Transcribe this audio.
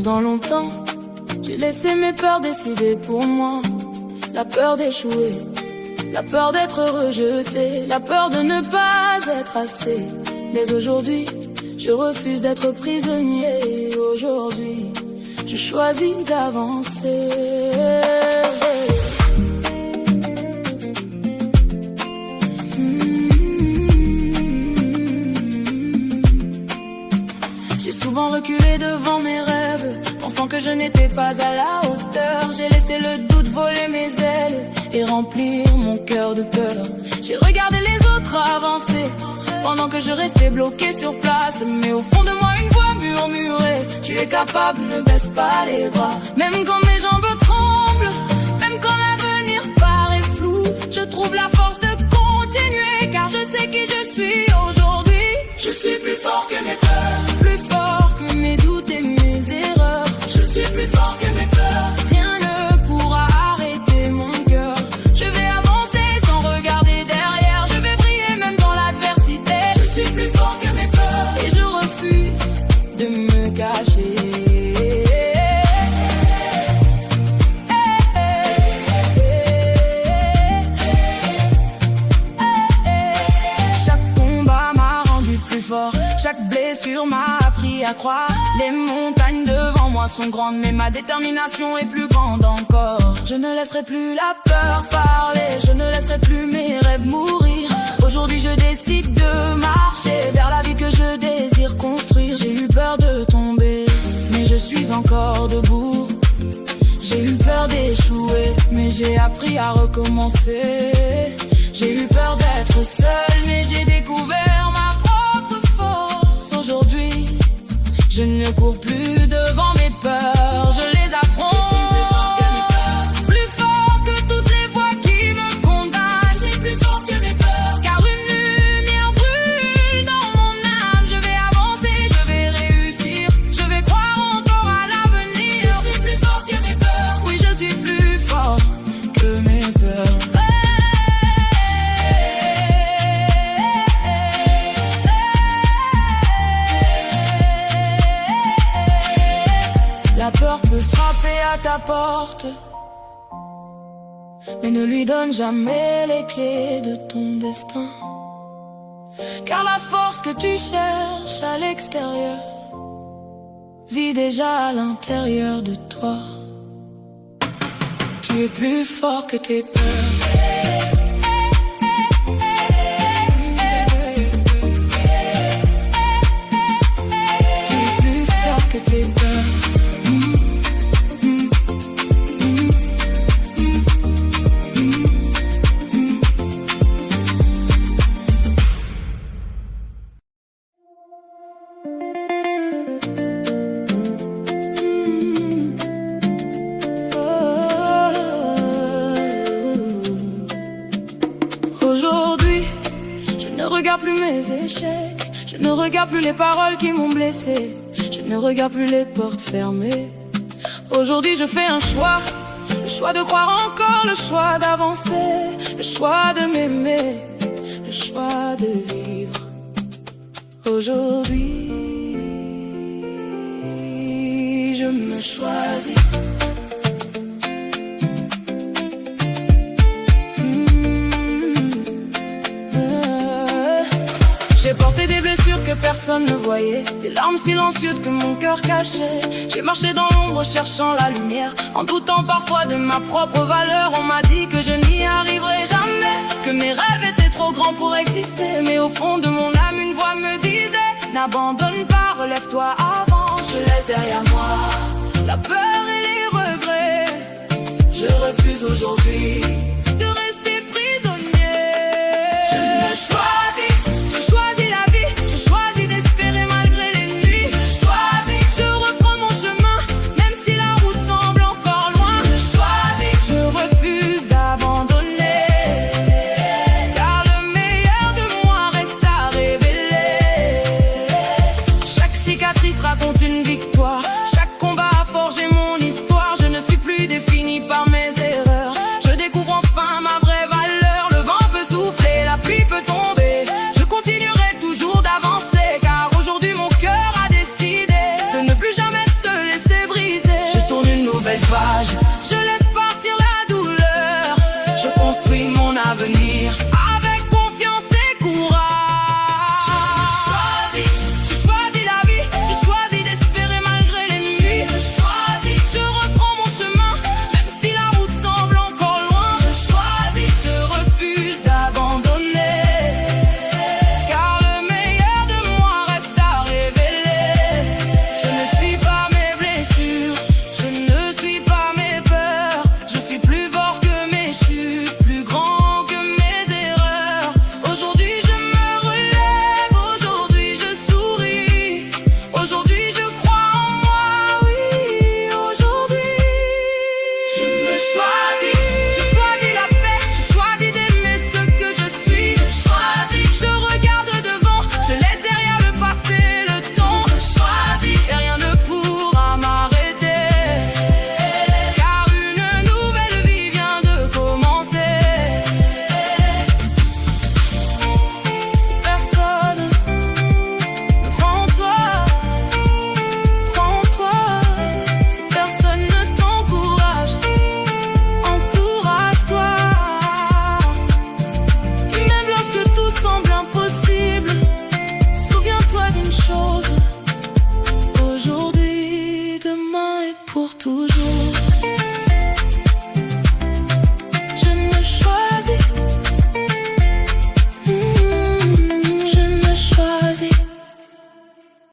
Pendant longtemps, j'ai laissé mes peurs décider pour moi. La peur d'échouer, la peur d'être rejeté, la peur de ne pas être assez. Dès aujourd'hui, je refuse d'être prisonnier. Aujourd'hui, je choisis d'avancer. J'ai souvent reculé devant mes rêves, pensant que je n'étais pas à la hauteur. J'ai laissé le doute voler mes ailes et remplir mon cœur de peur. J'ai regardé les autres avancer, pendant que je restais bloqué sur place. Mais au fond de moi une voix murmurait: tu es capable, ne baisse pas les bras. Même quand mes jambes tremblent, même quand l'avenir paraît flou, je trouve la force de continuer, car je sais qui je suis aujourd'hui. Je suis plus fort que mes peurs, plus fort que mes doutes et mes erreurs. Je suis plus fort que mes peurs, rien ne pourra arrêter mon cœur. Je vais avancer sans regarder derrière, je vais briller même dans l'adversité. Je suis plus fort que mes peurs, et je refuse de me cacher. Chaque combat m'a rendu plus fort, chaque blessure m'a appris à croire. Les montagnes devant moi sont grandes, mais ma détermination est plus grande encore. Je ne laisserai plus la peur parler, je ne laisserai plus mes rêves mourir. Aujourd'hui je décide de marcher vers la vie que je désire construire. J'ai eu peur de tomber, mais je suis encore debout. J'ai eu peur d'échouer, mais j'ai appris à recommencer. J'ai eu peur d'être seule, mais j'ai découvert ma propre force. Aujourd'hui, je ne cours plus devant mes peurs, je les affronte. Plus fort que toutes les voix qui me condamnent. je suis plus fort que mes peurs, Car une lumière brûle dans mon âme. Je vais avancer, je vais réussir, je vais croire encore à l'avenir. je suis plus fort que mes peurs, Oui, je suis plus fort que mes peurs. La peur peut frapper à ta porte, mais ne lui donne jamais les clés de ton destin. Car la force que tu cherches à l'extérieur vit déjà à l'intérieur de toi. Tu es plus fort que tes peurs. Tu es plus fort que tes peurs. Aujourd'hui, je ne regarde plus mes échecs, je ne regarde plus les paroles qui m'ont blessé, je ne regarde plus les portes fermées. Aujourd'hui, je fais un choix, le choix de croire encore, le choix d'avancer, le choix de m'aimer, le choix de vivre. Aujourd'hui, je me choisis. J'ai porté des blessures que personne ne voyait, des larmes silencieuses que mon cœur cachait. J'ai marché dans l'ombre cherchant la lumière, en doutant parfois de ma propre valeur. On m'a dit que je n'y arriverais jamais, que mes rêves étaient trop grands pour exister. Mais au fond de mon âme une voix me disait: n'abandonne pas, relève-toi, avance. Je laisse derrière moi la peur et les regrets. je refuse aujourd'hui